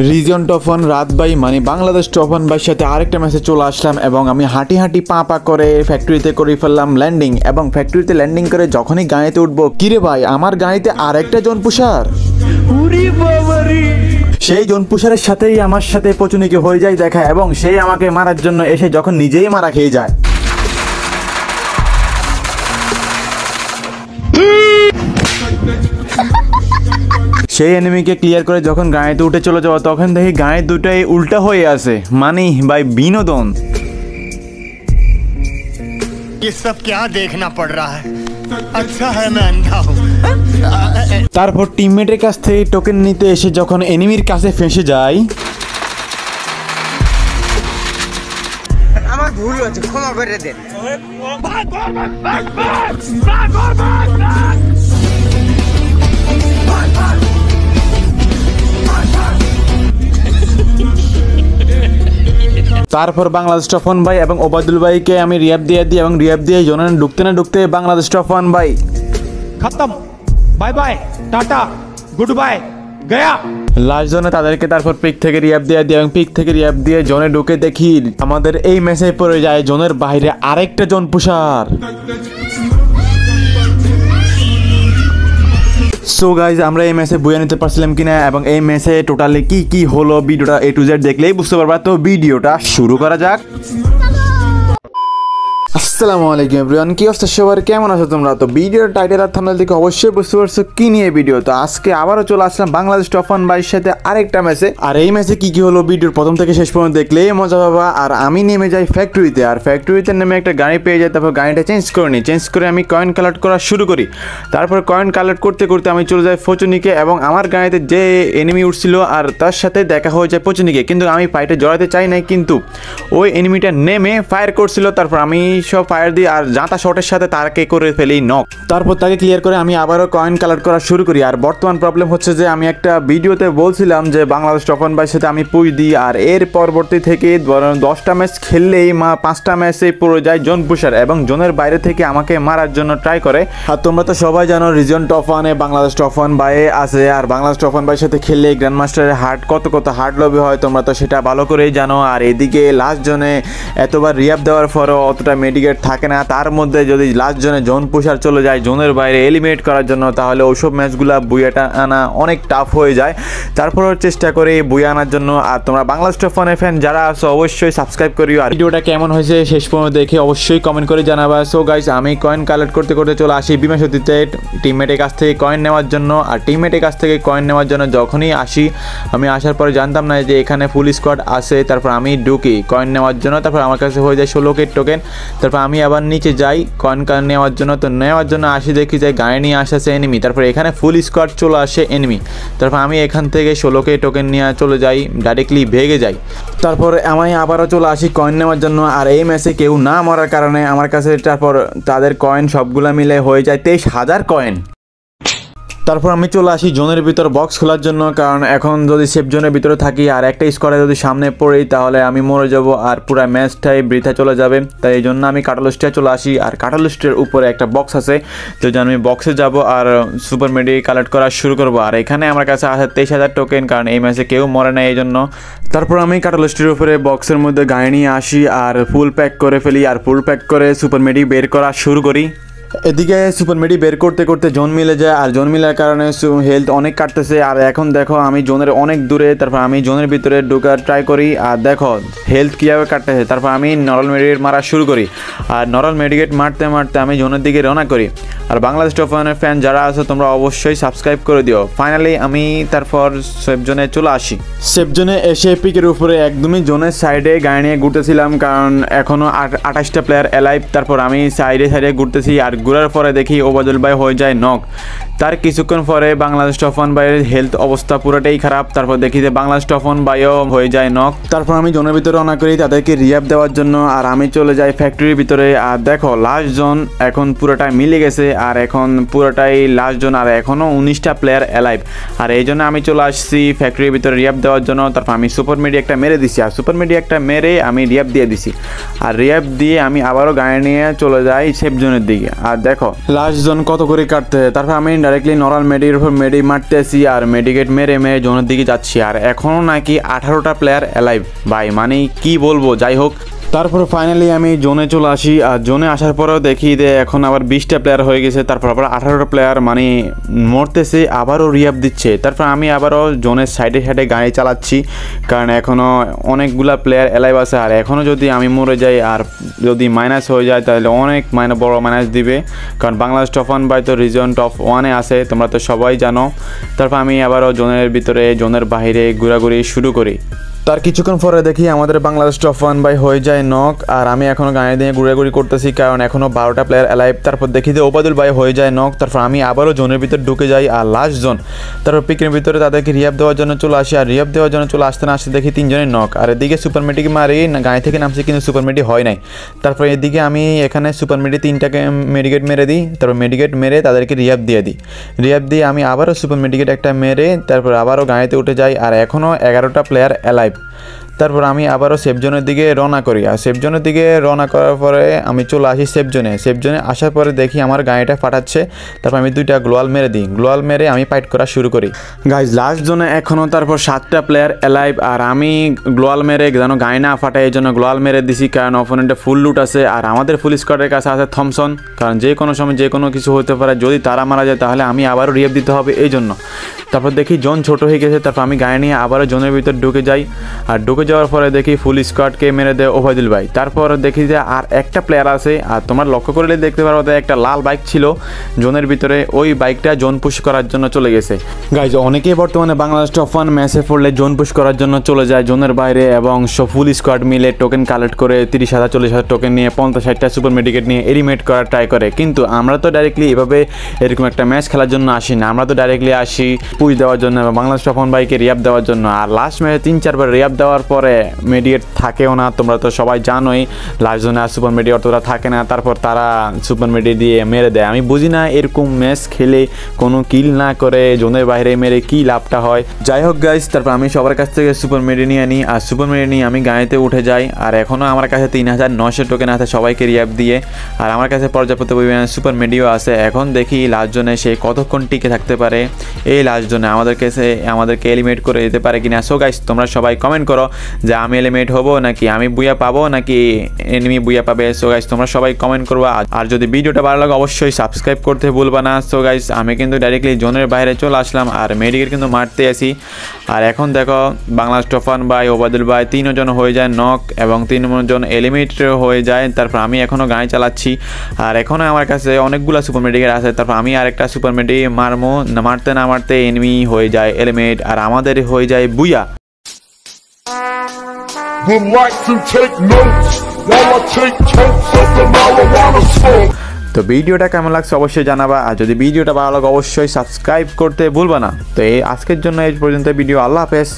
Reason top 1 রাত ভাই মানে বাংলাদেশ টপ 1 ভাইয়ের সাথে আরেকটা ম্যাচে চলে আসলাম এবং আমি হাঁটি হাঁটি পা পা করে ফ্যাক্টরিতে করে ফেললাম ল্যান্ডিং এবং ফ্যাক্টরিতে ল্যান্ডিং করে যখনই গাড়িতে উঠবো কিরে ভাই আমার গাড়িতে আরেকটা জন পুষার সেই জন পুষারের সাথেই আমার সাথে পচুনিকে হয়ে যায় দেখা এবং সেই আমাকে মারার জন্য এসে যখন নিজেই মারা খেয়ে যায়। সেই এনিমিকে ক্লিয়ার করে যখন গাড়িতে উঠে চলে যাওয়া তখন দেখি গাড়ি দুটাই উল্টা হয়ে আছে মানে ভাই বিনোদন। ये सब क्या देखना पड़ रहा है अच्छा है मैं अंधा हूं। তারপর টিমমেটের কাছ থেকে টোকেন নিতে এসে যখন এনিমির কাছে ফেঁসে যায় আমার ভুল হয়েছে ক্ষমা করে দেন। তারপর বাংলাদেশ টপ 1 ভাই এবং ওবায়দুল ভাইকে আমি রিয়াব দিয়ে দিই এবং রিয়াব দিয়ে জোনে ঢুকতে না ঢুকতে বাংলাদেশ টপ 1 ভাই खत्म bye bye tata good bye गया। লাস্ট জোনে তাদেরকে তারপর পিক থেকে রিয়াব দিয়ে দিই এবং পিক থেকে রিয়াব দিয়ে জোনে ঢুকে দেখি আমাদের এই ম্যাচে পড়ে যায় জোনের বাইরে আরেকটা জন পুষার। সো গাইজ আমরা এই ম্যাচে বইয়ে নিতে পারছিলাম কিনা এবং এই ম্যাচে টোটালি কি কি হলো ভিডিওটা A to Z দেখলেই বুঝতে পারবা। তো ভিডিওটা শুরু করা যাক। আসসালামু আলাইকুম এভরিওয়ান, কি অবস্থা সবার, কেমন আছো তোমরা? তো ভিডিওর টাইটেল আর থাম্বনেল দেখে অবশ্যই বুঝতে পারছো কি নিয়ে ভিডিও। তো আজকে আবারও চলে আসলাম বাংলাদেশ টপ 1 ভাইয়ের সাথে আরেকটা ম্যাচে। আর এই ম্যাচে কি কি হলো ভিডিওর প্রথম থেকে শেষ পর্যন্ত দেখলেই মজা পাবা। আর আমি নেমে যাই ফ্যাক্টরিতে, আর ফ্যাক্টরিতে নেমে একটা গাড়ি পেয়ে যাই। তারপর গাড়িটা চেঞ্জ করে নিই, চেঞ্জ করে আমি কয়েন কালেক্ট করা শুরু করি। তারপর কয়েন কালেক্ট করতে করতে আমি চলে যাই ফচুনিকে এবং আমার গাড়িতে যে এনিমি উঠছিল আর তার সাথে দেখা হয়ে যায় পচুনিকে, কিন্তু আমি ফাইটে জড়াতে চাই নাই, কিন্তু ওই এনিমিটা নেমে ফায়ার করছিল। তারপর আমি সব ফায়ার দিই আর জাঁতা শটের সাথে তাকে করে ফেলি নক। তারপর তাকে ক্লিয়ার করে আমি আবারও কয়েন কালেক্ট করা শুরু করি। আর বর্তমান প্রবলেম হচ্ছে যে আমি একটা ভিডিওতে বলছিলাম যে বাংলাদেশ টপ 1 ভাইয়ের সাথে আমি পুশ দিই, আর এর পরবর্তী থেকে 10টা ম্যাচ খেললেই 5টা ম্যাচে পড়ে যায় জোন পুষার এবং জোনের বাইরে থেকে আমাকে মারার জন্য ট্রাই করে। আর তোমরা তো সবাই জানো রিজন টপ 1-এ বাংলাদেশ টপ 1 ভাইয়ে আছে, আর বাংলাদেশ টপ 1 ভাইয়ের সাথে খেললে গ্র্যান্ড মাস্টারের হার্ট কত হার্ট লবি হয় তোমরা তো সেটা ভালো করেই জানো। আর এদিকে লাস্ট জোনে এতবার রিয়াব দেওয়ার পরও অতটা মেডিকেট থাকে না, তার মধ্যে যদি লাস্ট জোনে জোন পুষার চলে যায় জোনের বাইরে এলিমিনেট করার জন্য তাহলে ওইসব ম্যাচগুলো বুয়াটা আনা অনেক টাফ হয়ে যায়। তারপরও চেষ্টা করি বুয়া আনার জন্য। আর তোমরা বাংলাদেশ টপ 1-এর ফ্যান যারা আছো অবশ্যই সাবস্ক্রাইব করিও, আর ভিডিওটা কেমন হয়েছে শেষ পর্যন্ত দেখে অবশ্যই কমেন্ট করে জানাবা। সো গাইস আমি কয়েন কালেক্ট করতে করতে চলে আসি বিমাশতিতে টিমমেটের কাছ থেকে কয়েন নেওয়ার জন্য। আর টিমমেটের কাছ থেকে কয়েন নেওয়ার জন্য যখনই আসি, আমি আসার পরে জানতাম না যে এখানে ফুল স্কোয়াড আছে। তারপর আমি ঢুকি কয়েন নেওয়ার জন্য, তারপর আমার কাছে হয়ে যায় 16 টোকেন। তারপর আমি আবার নিচে যাই কয়েন নেওয়ার জন্য। তো নেওয়ার জন্য আসি দেখি যে গাড়ি নিয়ে আসছে এনিমি, তারপর এখানে ফুল স্কোয়াড চলে আসে এনিমি। তারপর আমি এখান থেকে 16 টোকেন নিয়ে চলে যাই, ডাইরেক্টলি ভেগে যাই। তারপর আমি আবারও চলে আসি কয়েন নেওয়ার জন্য। আর এই ম্যাচে কেউ না মরার কারণে আমার কাছে তারপর তাদের কয়েন সবগুলো মিলে হয়ে যায় 23,000 কয়েন। তারপর আমি চলে আসি জোনের ভিতর বক্স খোলার জন্য, কারণ এখন যদি সেফ জোনের ভিতরে থাকি আর একটা স্কোয়াডে যদি সামনে পড়ি তাহলে আমি মরে যাব আর পুরো ম্যাচটাই বৃথা চলে যাবে। তাই এই জন্য আমি কাটালিস্টে চলে আসি, আর কাটালিস্টের উপরে একটা বক্স আছে, তো আমি বক্সে যাব আর সুপার মেডি কালেক্ট করা শুরু করব। আর এখানে আমার কাছে আছে 23,000 টোকেন, কারণ এই ম্যাচে কেউ মরে না এই জন্য। তারপর আমি কাটালিস্টের উপরে বক্সের মধ্যে গাড়ি নিয়ে আসি আর ফুল প্যাক করে ফেলি, আর ফুল প্যাক করে সুপার মেডি বের করা শুরু করি। এদিকে সুপার মেডি বের করতে করতে জোন মিলে যায়, আর জোন মিলার কারণে হেলথ অনেক কাটতেছে। আর এখন দেখো আমি জোনের অনেক দূরে, তারপর আমি জোনের ভিতরে ঢোকার ট্রাই করি আর দেখো হেলথ কীভাবে কাটতেছে। তারপর আমি নরমাল মেডিকেট মারা শুরু করি, আর নরমাল মেডিকেট মারতে মারতে আমি জোনের দিকে রওনা করি। আর বাংলাদেশ টপ 1-এর ফ্যান যারা আছো তোমরা অবশ্যই সাবস্ক্রাইব করে দিও। ফাইনালি আমি তারপর সেফ জোনে চলে আসি। সেফ জোনে এসে পিকের উপরে একদমই জোনের সাইডে গাড়ি নিয়ে ঘুরতেছিলাম, কারণ এখনও 28টা প্লেয়ার অ্যালাইভ। তারপর আমি সাইডে ঘুরতেছি, আর ঘোরার পরে দেখি ওবায়দুল ভাই হয়ে যায় নক। তার কিছুক্ষণ পরে বাংলাদেশ টপ 1 ভাইয়ের হেলথ অবস্থা পুরোটাই খারাপ। তারপর দেখি যে বাংলাদেশ টপ 1 ভাইও হয়ে যায় নক। তারপর আমি জোনের ভিতরে রওনা করি তাদেরকে রিয়াব দেওয়ার জন্য, আর আমি চলে যাই ফ্যাক্টরির ভিতরে। আর দেখো লাস্ট জোন এখন পুরোটাই মিলে গেছে, আর এখন পুরোটাই লাস্ট জোন, আর এখনও 19টা প্লেয়ার অ্যালাইভ। আর এই জন্য আমি চলে আসছি ফ্যাক্টরির ভিতরে রিয়াব দেওয়ার জন্য। তারপর আমি সুপার মিডি একটা মেরে দিছি, আর সুপার মিডি একটা মেরে আমি রিয়াব দিয়ে দিছি। আর রিয়াব দিয়ে আমি আবারও গাড়ি নিয়ে চলে যাই সেফ জোনের দিকে। আর দেখো লাস্ট জোন কত করে কাটতে, তারপর আমি ডাইরেক্টলি নর্মাল মেডির উপর মেডি মারতেছি আর মেডিকেট মেরে জোনের দিকে যাচ্ছি। আর এখনও নাকি 18টা প্লেয়ার অ্যালাইভ ভাই, মানে কি বলবো। যাই হোক, তারপর ফাইনালি আমি জোনে চলে আসি। আর জোনে আসার পরেও দেখি যে এখন আবার 20টা প্লেয়ার হয়ে গেছে, তারপর আবার 18টা প্লেয়ার মানে মরতেছে, আবারও রিয়াপ দিচ্ছে। তারপর আমি আবারও জোনের সাইডে সাইডে গাড়ি চালাচ্ছি, কারণ এখনও অনেকগুলা প্লেয়ার অ্যালাইভ আছে। আর এখনও যদি আমি মরে যাই আর যদি মাইনাস হয়ে যায় তাহলে অনেক বড় মাইনাস দিবে, কারণ বাংলাদেশ টপ 1 বাই তো রিজন টপ 1-এ আছে, তোমরা তো সবাই জানো। তারপর আমি আবারও জোনের ভিতরে জোনের বাইরে ঘোরাঘুরি শুরু করি। তার কিছুক্ষণ পরে দেখি আমাদের বাংলাদেশ টপ 1 বাই হয়ে যায় নক। আর আমি এখনও গাড়ি দিয়ে ঘুরাঘুরি করতেছি, কারণ এখনও 12টা প্লেয়ার অ্যালাইভ। তারপর দেখি যে ওবায়দুল ভাই হয়ে যায় নক। তারপর আমি আবারও জোনের ভিতরে ঢুকে যাই আর লাস্ট জোন। তারপর পিকের ভিতরে তাদেরকে রিয়াপ দেওয়ার জন্য চলে আসি। আর রিয়াপ দেওয়ার জন্য চলে আসতে না আসতে দেখি 3 জনের নক। আর এদিকে সুপার মেডিক মারি গাড়ি থেকে নামছি, কিন্তু সুপার মেডি হয় নাই। তারপর এদিকে আমি এখানে সুপার মেডি 3টাকে মেডিকেট মেরে দিই। তারপর মেডিকেট মেরে তাদেরকে রিয়াপ দিয়ে দিই। রিয়াপ দিয়ে আমি আবারও সুপার মেডিকেট একটা মেরে তারপর আবারও গাড়িতে উঠে যাই। আর এখনও 11টা প্লেয়ার অ্যালাইভ। তারপর আমি আবারও সেফ জোনের দিকে রওনা করি। আর সেফ জোনের দিকে রওনা করার পরে আমি চলে আসি সেফ জোনে। সেফ জোনে আসার পরে দেখি আমার গাড়িটা ফাটাচ্ছে। তারপর আমি 2টা গ্লোয়াল মেরে দিই। গ্লোয়াল মেরে আমি ফাইট করা শুরু করি। গাইজ লাস্ট জোনে এখনও তারপর 7টা প্লেয়ার অ্যালাইভ। আর আমি গ্লোয়াল মেরে যেন গাড়ি না ফাটায় এই জন্য গ্লোয়াল মেরে দিছি, কারণ অপোনেন্টে ফুল লুট আছে। আর আমাদের ফুল স্কোয়াডের কাছে আছে থমসন, কারণ যে কোনো সময় যে কোনো কিছু হতে পারে। যদি তারা মারা যায় তাহলে আমি আবারও রিয়েপ দিতে হবে এই জন্য। তারপর দেখি জোন ছোট হয়ে গেছে। তারপর আমি গাড়ি নিয়ে আবারও জোনের ভিতর ঢুকে যাই। আর ঢুকে যাওয়ার পরে দেখি ফুল স্কোয়াডকে মেরে দেয় ওবায়দুল ভাই। তারপর দেখি যে আর একটা প্লেয়ার আছে। আর তোমরা লক্ষ্য করলে দেখতে পারো একটা লাল বাইক ছিল জোনের ভিতরে, ওই বাইকটা জোন পুশ করার জন্য চলে গেছে। গাইজ অনেকেই বর্তমানে বাংলাদেশ টপ 1 ম্যাচে পড়লে জোন পুশ করার জন্য চলে যায় জোনের বাইরে, এবং ফুল স্কোয়াড মিলে টোকেন কালেক্ট করে 30,000 40,000 টোকেন নিয়ে 50-60টা সুপার মেডিকেট নিয়ে এলিমিনেট করার ট্রাই করে। কিন্তু আমরা তো ডাইরেক্টলি এভাবে এরকম একটা ম্যাচ খেলার জন্য আসি না, আমরা তো ডাইরেক্টলি আসি পুশ দেওয়ার জন্য বা বাংলাদেশ টপ 1 বাইকে রিয়াপ দেওয়ার জন্য। আর লাস্ট ম্যাচে 3-4 বার রিয়াপ দেওয়ার পরে মেডিকেট থাকেও না, তোমরা তো সবাই জানোই। লাস্ট জোনে আর সুপার মেডি অতটা থাকে না, তারপর তারা সুপার মেডি দিয়ে মেরে দেয়। আমি বুঝি না এরকম ম্যাচ খেলে কোনো কিল না করে জোনের বাইরে মেরে কি লাভটা হয়। যাই হোক গাইস, তারপর আমি সবার কাছ থেকে সুপার মেডি নিয়ে নিই। আর সুপার মেডি নিয়ে আমি গাড়িতে উঠে যাই। আর এখনও আমার কাছে 3,900 টোকেন আছে সবাইকে রিয়াপ দিয়ে। আর আমার কাছে পর্যাপ্ত পরিমাণে সুপার মেডিও আছে। এখন দেখি লাস্ট জোনে সে কতক্ষণ টিকে থাকতে পারে, এই লাস্ট জোনে আমাদেরকে এলিমিনেট করে দিতে পারে কিনা। সো গাইস তোমরা সবাই কমেন্ট করো যে আমি এলিমিনেট হবো নাকি আমি বুয়া পাবো নাকি এনিমি বুয়া পাবে। সো গাইস তোমরা সবাই কমেন্ট করবা। আর যদি ভিডিওটা ভালো লাগে অবশ্যই সাবস্ক্রাইব করতে ভুলবা না। সো গাইস আমি কিন্তু ডাইরেক্টলি জোনের বাইরে চলে আসলাম আর মেডিকেট কিন্তু মারতে আসি। আর এখন দেখো বাংলাদেশ টপ 1 বাই ওবায়দুল ভাই 3 জন হয়ে যায় নক এবং 3 জন এলিমিনেট হয়ে যায়। তারপর আমি এখনও গাড়ি চালাচ্ছি। আর এখনও আমার কাছে অনেকগুলো সুপার মেডিকেট আছে। তারপর আমি আরেকটা সুপার মেডি মারতে না মারতে এনিমি হয়ে যায় এলিমিনেট আর আমাদের হয়ে যায় বুয়া। Would like to take notes while I take totes of the marijuana smoke. তো ভিডিওটা কেমন লাগছে অবশ্যই জানাবা। আর যদি ভিডিওটা ভালো লাগে অবশ্যই সাবস্ক্রাইব করতে ভুলবা না। তো এই আজকের জন্য এই পর্যন্ত ভিডিও। আল্লাহ হাফেজ।